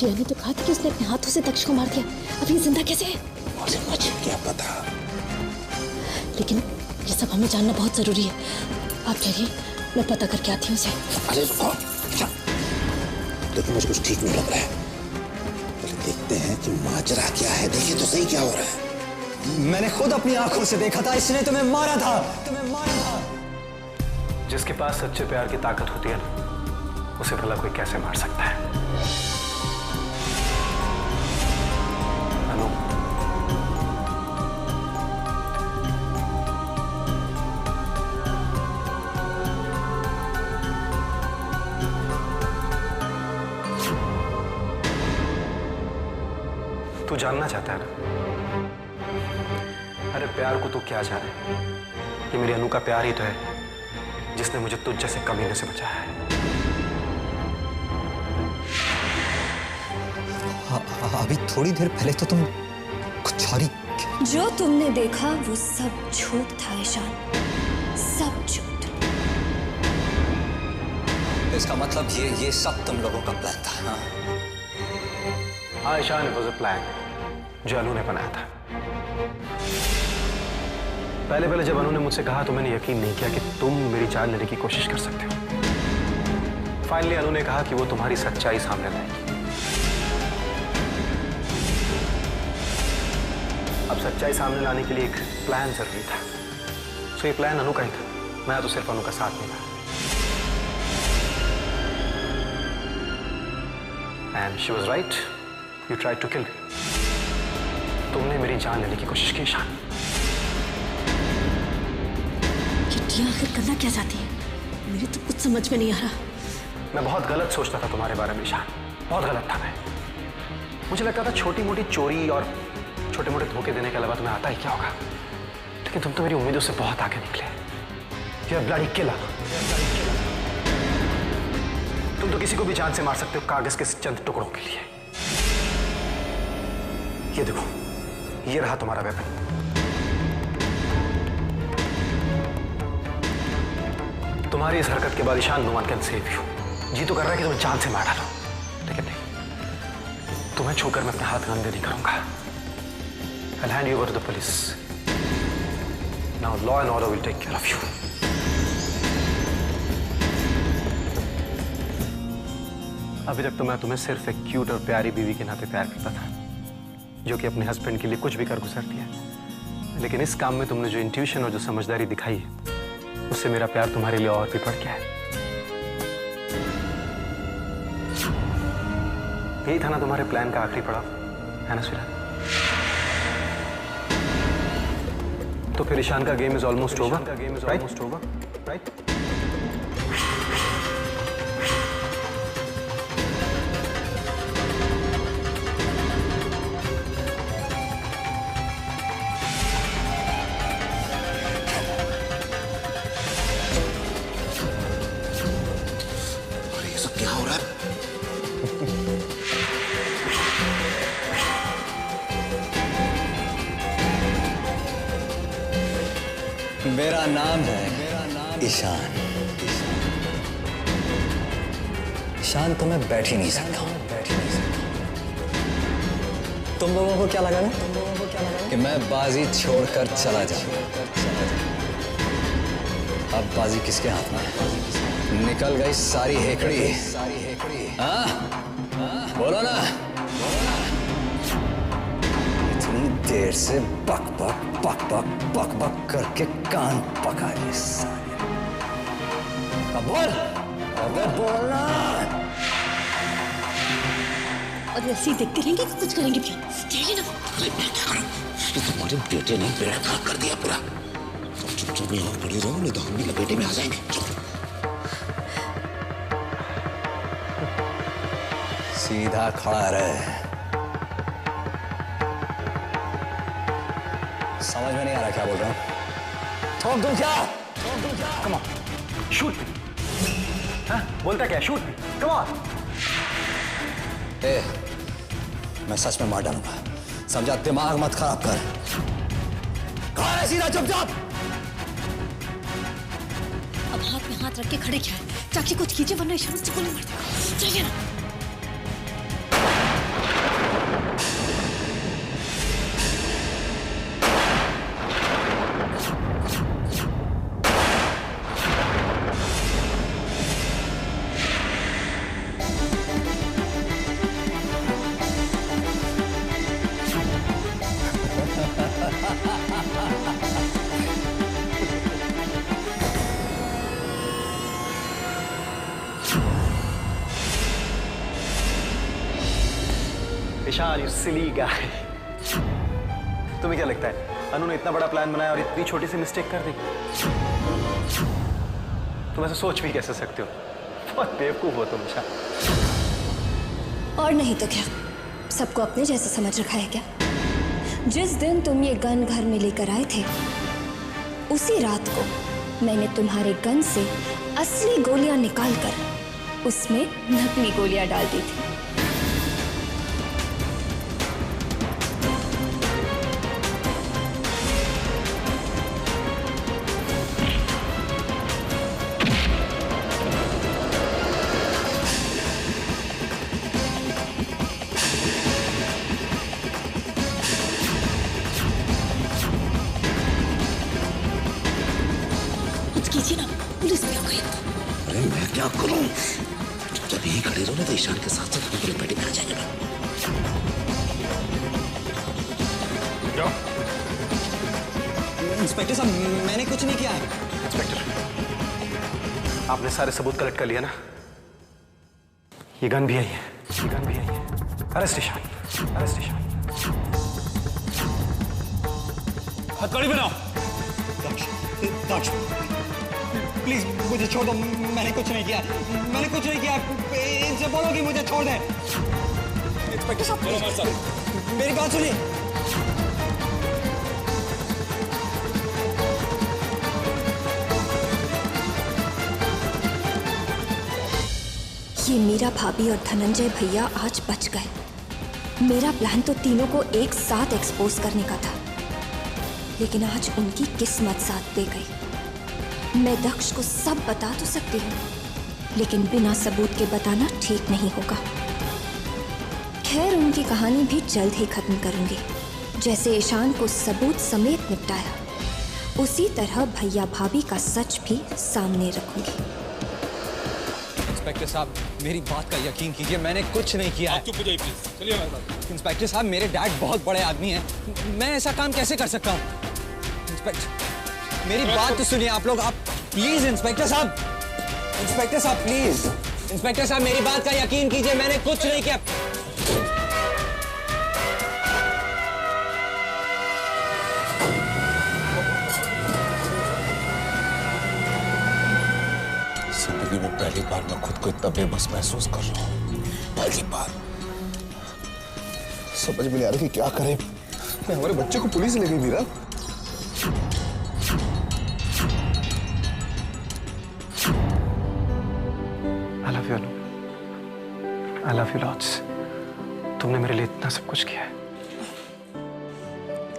किया ने तो कहा था कि उसने अपने हाथों से दक्ष को मार दिया। अब ये जिंदा कैसे है? मुझे क्या पता। लेकिन ये सब हमें जानना बहुत जरूरी है। आप ठहरिए, मैं पता करके आती हूँ उसे। अरे देखो, मुझे कुछ ठीक नहीं लग रहा है। पहले देखते हैं कि माजरा क्या है। देखिए तो सही क्या हो रहा है। मैंने खुद अपनी आंखों से देखा था। इसने तुम्हें मारा था। जिसके पास सच्चे प्यार की ताकत होती है ना, उसे भला कोई कैसे मार सकता है? अनु, तू जानना चाहता है ना? अरे प्यार को तू क्या जाने? ये मेरी अनु का प्यार ही तो है जिसने मुझे तुझ जैसे कमीने से बचाया है। अभी थोड़ी देर पहले तो तुम कुछ और ही। जो तुमने देखा वो सब झूठ था ईशान, सब झूठ। इसका मतलब ये सब तुम लोगों का प्लान था? हाँ Ishan, it was a plan जो अनु ने बनाया था। पहले जब अनु ने मुझसे कहा तो मैंने यकीन नहीं किया कि तुम मेरी जान लेने की कोशिश कर सकते हो। फाइनली अनु ने कहा कि वो तुम्हारी सच्चाई सामने लाएगी। अब सच्चाई सामने लाने के लिए एक प्लान जरूरी था। सो ये प्लान अनु का ही था। मैं तो सिर्फ अनु का साथ नहीं था। And she was right, you tried to kill me. तुमने मेरी जान लेने की कोशिश की ईशान। आखिर करना क्या चाहती है? मेरी तो कुछ समझ में नहीं आ रहा। मैं बहुत गलत सोचता था तुम्हारे बारे में ईशान, बहुत गलत था मैं। मुझे लगता था छोटी मोटी चोरी और छोटे मोटे धोखे देने के अलावा तुम्हें आता ही क्या होगा। लेकिन तुम तो मेरी उम्मीदों से बहुत आगे निकले। You are bloody killer. तुम तो किसी को भी जान से मार सकते हो कागज के चंद टुकड़ों के लिए। ये देखो, ये रहा तुम्हारा वेपन। तुम्हारी इस हरकत के बाद Ishaan, no one can save you. जी तो कर रहा है कि तुम्हें जान से मार डालो, लेकिन नहीं, तुम्हें छोड़कर मैं अपने हाथ गंदे नहीं करूंगा। I'll hand you over to the police. Now law and order will take care of you. अभी तक तो मैं तुम्हें सिर्फ एक क्यूट और प्यारी बीवी के नाते प्यार करता था, जो कि अपने हस्बैंड के लिए कुछ भी कर गुजरती है। लेकिन इस काम में तुमने जो इंट्यूशन और जो समझदारी दिखाई है, उससे मेरा प्यार तुम्हारे लिए और भी बढ़ गया है। यही था ना तुम्हारे प्लान का आखिरी पड़ाव, है ना सुरा? तो फिर ईशान का game is almost over, right? क्या हो रहा है? मेरा नाम है ईशान। ईशान तो मैं बैठ ही नहीं सकता हूं। तुम लोगों को क्या लगा ना कि मैं बाजी छोड़कर चला जाऊं? अब बाजी किसके हाथ में है? निकल गई सारी हेकड़ी। हाँ? बोलो ना। इतनी देर से बक बक करके कान पका लिए सारे। अब बोल, अबे बोलना। और ऐसे ही देखते रहेंगे कि कुछ करेंगे भी? चलिए ना। मैं क्या करूं? तुम्हारे बेटे ने बेड़ा पार कर दिया पूरा। चुप यहाँ पड़ी रहो, नहीं तो हम भी लपेटे में आ जाएंगे। सीधा खड़ा रहे। समझ में नहीं आ रहा क्या बोल रहा हूं? ठोक दूं क्या? कम ऑन, शूट मी। हाँ, बोलता क्या? Shoot me, come on. मैं सच में मार डालूंगा, समझा? दिमाग मत खराब कर। कौन है? सीधा चुपचाप। अब हाथ में हाथ रख के खड़े क्या है? जाके कुछ कीजिए वरना ईशान से गोली मार देगा। चलिए ना। ईशान, यू सिली गाय। तुम्हें क्या लगता है अनु ने इतना बड़ा प्लान बनाया और इतनी छोटी सी मिस्टेक कर दी? तुम ऐसे सोच भी कैसे सकते हो? बहुत बेवकूफ हो तुम ईशान। और नहीं तो क्या, सबको अपने जैसे समझ रखा है क्या? जिस दिन तुम ये गन घर में लेकर आए थे, उसी रात को मैंने तुम्हारे गन से असली गोलियां निकालकर उसमें नकली गोलियां डाल दी थी। कीजिए ना, पुलिस भी आ गई। अरे मैं क्या करूं? जब यही खड़ी रहो ना तो ईशान के साथ साथ पुलिस पेटी में आ जाएगा ना। इंस्पेक्टर साहब, मैंने कुछ नहीं किया है। इंस्पेक्टर, आपने सारे सबूत कलेक्ट कर लिया ना? ये गन भी आई है, ये गन भी आई है। Arrest Ishan, arrest Ishan. हथकड़ी बनाओ। दक्ष, प्लीज मुझे छोड़ दो, मैंने कुछ नहीं किया, मैंने कुछ नहीं किया। इनसे बोलो कि मुझे छोड़ दें। इंस्पेक्टर साहब, मेरी बात सुनिए। ये मीरा भाभी और धनंजय भैया आज बच गए। मेरा प्लान तो तीनों को एक साथ एक्सपोज करने का था, लेकिन आज उनकी किस्मत साथ दे गई। मैं दक्ष को सब बता तो सकती हूँ, लेकिन बिना सबूत के बताना ठीक नहीं होगा। खैर, उनकी कहानी भी जल्द ही खत्म करूंगी। जैसे ईशान को सबूत समेत निपटाया, उसी तरह भैया भाभी का सच भी सामने रखूंगी। इंस्पेक्टर साहब, मेरी बात का यकीन कीजिए, मैंने कुछ नहीं किया है। चुप हो जाइए प्लीज, चलिए हमारे साथ। इंस्पेक्टर साहब, मेरे डैड बहुत बड़े आदमी हैं, मैं ऐसा काम कैसे कर सकता हूँ? इंस्पेक्टर, मेरी बात तो सुनिए आप लोग। आप प्लीज इंस्पेक्टर साहब, इंस्पेक्टर साहब प्लीज, इंस्पेक्टर साहब मेरी बात का यकीन कीजिए, मैंने कुछ नहीं किया। जिंदगी में पहली बार मैं खुद को इतना बेबस महसूस कर रहा हूँ। पहली बार समझ में नहीं आ रहा कि क्या करें। मैं हमारे बच्चे को पुलिस ले गई Meera. I love you, Anu. I love you lots। तुमने मेरे लिए इतना सब कुछ किया है।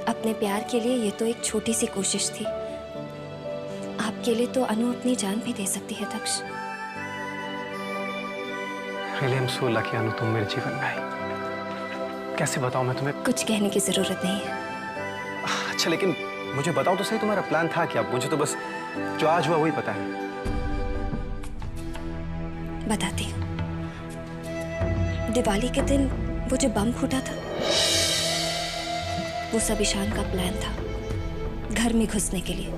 अपने प्यार के लिए ये तो एक छोटी सी कोशिश थी। आपके लिए तो अनु अपनी जान भी दे सकती है दक्ष। Really, I'm so lucky, अनु, तुम मेरे जीवन में आई। कैसे बताऊं मैं तुम्हें? कुछ कहने की जरूरत नहीं है। अच्छा, लेकिन मुझे बताओ तो सही, तुम्हारा प्लान था क्या? मुझे तो बस जो आज हुआ वही पता है। बताती हूँ। दिवाली के दिन वो जो बम फूटा था, वो सब ईशान का प्लान था, घर में घुसने के लिए।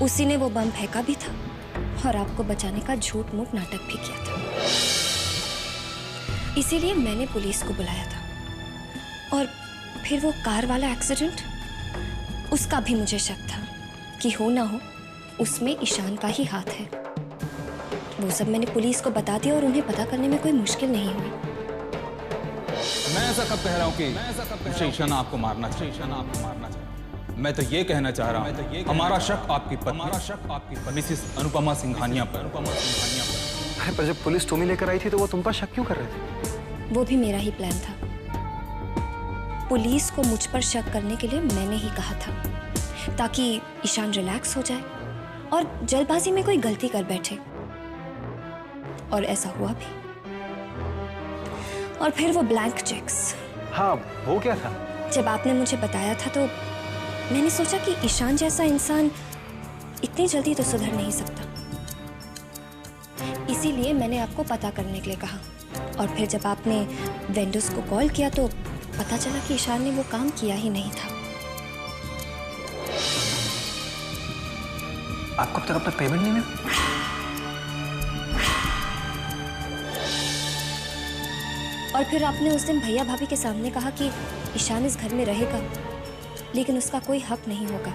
उसी ने वो बम फेंका भी था और आपको बचाने का झूठ मूठ नाटक भी किया था। इसीलिए मैंने पुलिस को बुलाया था। और फिर वो कार वाला एक्सीडेंट, उसका भी मुझे शक था कि हो ना हो उसमें ईशान का ही हाथ है। वो सब मैंने पुलिस को बता दिया और उन्हें पता करने में कोई मुश्किल नहीं हुई। मैं ऐसा कब कह रहा हूँ कि ईशान आपको मारना चाहिए? मैं तो ये कहना चाह रहा हूँ, हमारा शक आपकी मिसेस अनुपमा सिंघानिया पर। अरे पर जब पुलिस तुम्हें लेकर आई थी तो वो तुम पर शक क्यों कर रहे थे? वो भी मेरा ही प्लान था। पुलिस को मुझ पर शक करने के लिए मैंने ही कहा था, ताकि ईशान रिलैक्स हो जाए और जल्दबाजी में कोई गलती कर बैठे। और ऐसा हुआ भी। और फिर वो ब्लैंक चेक्स। हाँ, वो क्या था? जब आपने मुझे बताया था तो मैंने सोचा कि ईशान जैसा इंसान इतनी जल्दी तो सुधर नहीं सकता। इसीलिए मैंने आपको पता करने के लिए कहा। और फिर जब आपने वेंडर्स को कॉल किया तो पता चला कि ईशान ने वो काम किया ही नहीं था। आपको अब तक अपना पेमेंट नहीं मिला? और फिर आपने उस दिन भैया भाभी के सामने कहा कि ईशान इस घर में रहेगा, लेकिन उसका कोई हक नहीं होगा,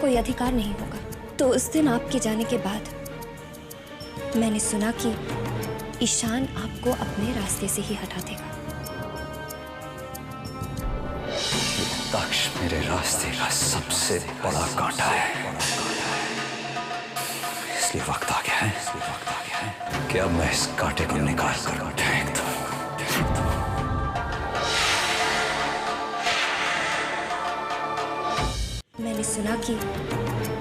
कोई अधिकार नहीं होगा। तो उस दिन आपके जाने के बाद मैंने सुना कि ईशान आपको अपने रास्ते से ही हटा देगा। दक्ष मेरे रास्ते का सबसे बड़ा कांटा है, इसलिए वक्त आ गया है कि अब मैं इस कांटे को निकाल कर फेंक दूं। मैंने सुना कि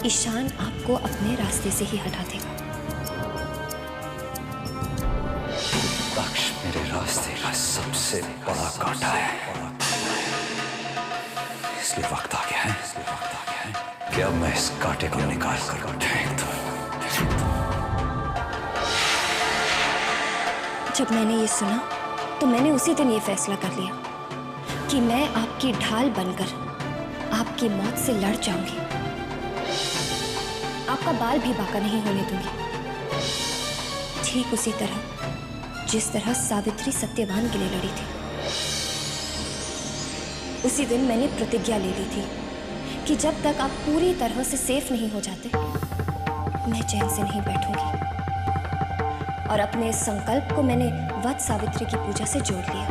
ईशान आपको अपने रास्ते से ही हटा देगा। दक्ष मेरे रास्ते का सबसे बड़ा कांटा है, इसलिए वक्त आ गया है कि अब मैं इस कांटे को निकाल कर फेंक दूं। जब मैंने ये सुना तो मैंने उसी दिन ये फैसला कर लिया कि मैं आपकी ढाल बनकर आपकी मौत से लड़ जाऊंगी। आपका बाल भी बांका नहीं होने दूंगी, ठीक उसी तरह जिस तरह सावित्री सत्यवान के लिए लड़ी थी। उसी दिन मैंने प्रतिज्ञा ले ली थी कि जब तक आप पूरी तरह से सेफ नहीं हो जाते, मैं चैन से नहीं बैठूंगी। और अपने इस संकल्प को मैंने वट सावित्री की पूजा से जोड़ लिया।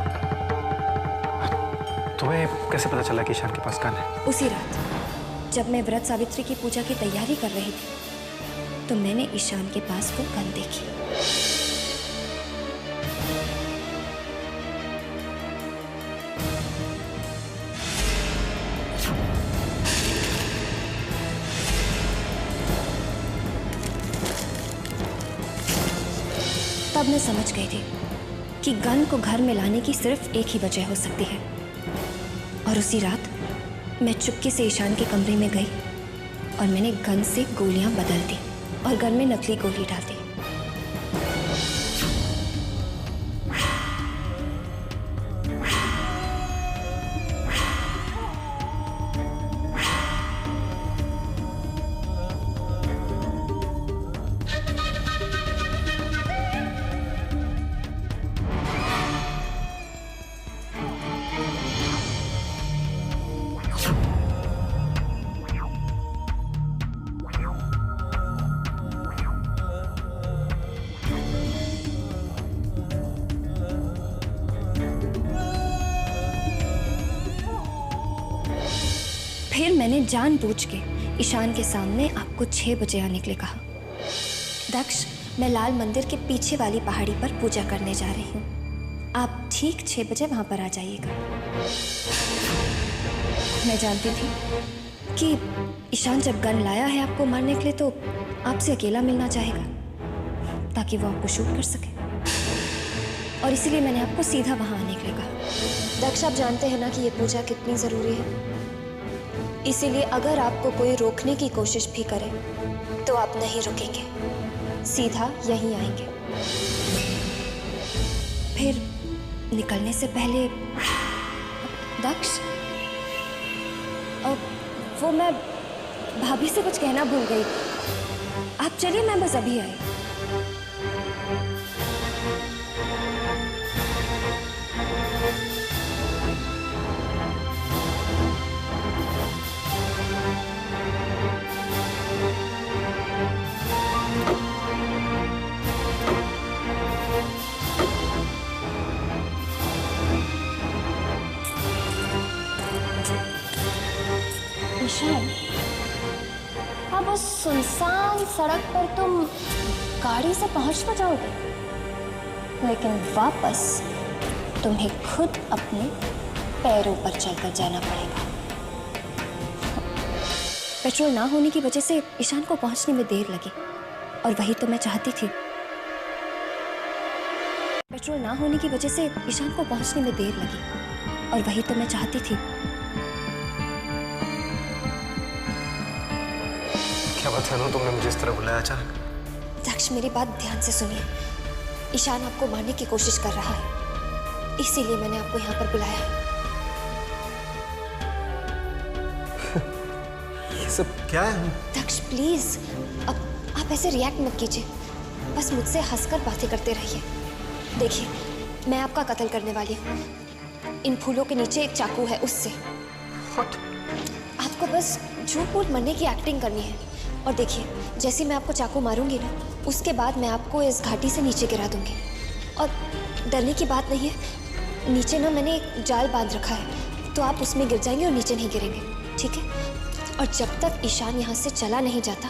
तुम्हें कैसे पता चला कि ईशान के पास गन है? उसी रात जब मैं व्रत सावित्री की पूजा की तैयारी कर रही थी, तो मैंने ईशान के पास वो गन देखी। तब मैं समझ गई थी कि गन को घर में लाने की सिर्फ एक ही वजह हो सकती है। और उसी रात मैं चुपके से ईशान के कमरे में गई और मैंने गन से गोलियां बदल दी और गन में नकली गोली डाल दी। फिर मैंने जानबूझ के ईशान के सामने आपको 6 बजे आने के लिए कहा। दक्ष, मैं लाल मंदिर के पीछे वाली पहाड़ी पर पूजा करने जा रही हूँ, आप ठीक 6 बजे वहां पर आ जाइएगा। मैं जानती थी कि ईशान जब गन लाया है आपको मारने के लिए तो आपसे अकेला मिलना चाहेगा, ताकि वो आपको शूट कर सके। और इसीलिए मैंने आपको सीधा वहां आने के लिए कहा। दक्ष, आप जानते हैं ना कि ये पूजा कितनी ज़रूरी है, इसीलिए अगर आपको कोई रोकने की कोशिश भी करे तो आप नहीं रुकेंगे, सीधा यहीं आएंगे। फिर निकलने से पहले दक्ष, वो मैं भाभी से कुछ कहना भूल गई। आप चलिए, मैं बस अभी आई। अब उस सुनसान सड़क पर तुम गाड़ी से पहुंच तो जाओगे, लेकिन वापस तुम्हें खुद अपने पैरों पर चलकर जाना पड़ेगा। पेट्रोल ना होने की वजह से ईशान को पहुंचने में देर लगी, और वही तो मैं चाहती थी। पेट्रोल ना होने की वजह से ईशान को पहुंचने में देर लगी, और वही तो मैं चाहती थी। क्या बात है नो, तुमने मुझे इस तरह बुलाया अचानक? दक्ष, मेरी बात ध्यान से सुनिए। ईशान आपको मारने की कोशिश कर रहा है, इसीलिए मैंने आपको यहाँ पर बुलाया है। ये सब क्या है? दक्ष प्लीज, अब आप ऐसे रिएक्ट मत कीजिए, बस मुझसे हंसकर बातें करते रहिए। देखिए, मैं आपका कत्ल करने वाली हूँ। इन फूलों के नीचे एक चाकू है, उससे। आपको बस झूठ मूठ मरने की एक्टिंग करनी है। और देखिए, जैसे मैं आपको चाकू मारूंगी ना, उसके बाद मैं आपको इस घाटी से नीचे गिरा दूंगी। और डरने की बात नहीं है, नीचे ना मैंने एक जाल बांध रखा है, तो आप उसमें गिर जाएंगे और नीचे नहीं गिरेंगे, ठीक है? और जब तक ईशान यहाँ से चला नहीं जाता,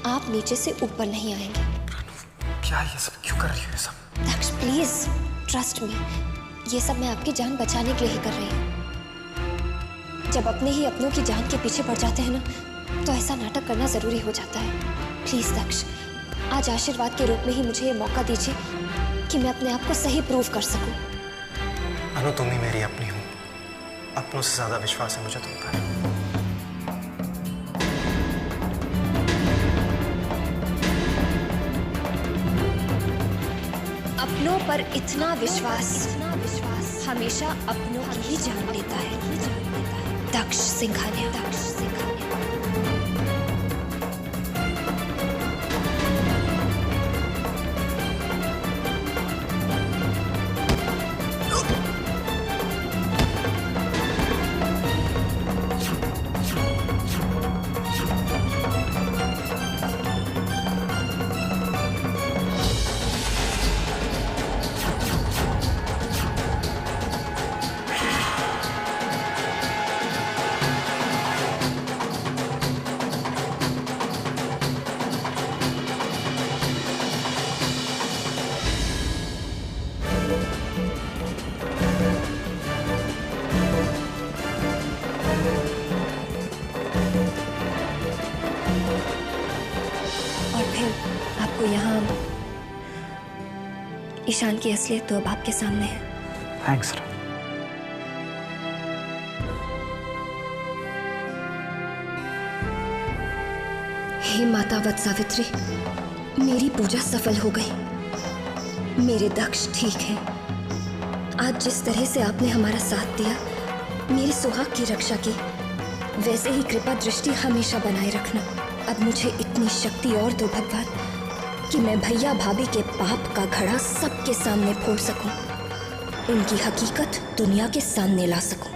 आप नीचे से ऊपर नहीं आएंगे। क्या ये सब क्यों कर रही हो? ये सब दक्ष, प्लीज ट्रस्ट मी, ये सब मैं आपकी जान बचाने के लिए ही कर रही हूँ। जब अपने ही अपनों की जान के पीछे पड़ जाते हैं ना, तो ऐसा नाटक करना जरूरी हो जाता है। प्लीज दक्ष, आज आशीर्वाद के रूप में ही मुझे ये मौका दीजिए कि मैं अपने आप को सही प्रूव कर सकूं। अनु, तुम ही मेरी अपनी हो। अपनों से ज्यादा विश्वास है मुझे तुम पर। अपनों पर इतना विश्वास हमेशा अपनों की ही जान लेता है। दक्ष सिंघानिया। यहाँ ईशान की असलियत तो अब आपके सामने है। थैंक्स। हे माता वत सावित्री, मेरी पूजा सफल हो गई। मेरे दक्ष ठीक है। आज जिस तरह से आपने हमारा साथ दिया, मेरे सुहाग की रक्षा की, वैसे ही कृपा दृष्टि हमेशा बनाए रखना। अब मुझे इतनी शक्ति और दो भगवान कि मैं भैया भाभी के पाप का घड़ा सबके सामने फोड़ सकूं, उनकी हकीकत दुनिया के सामने ला सकूं।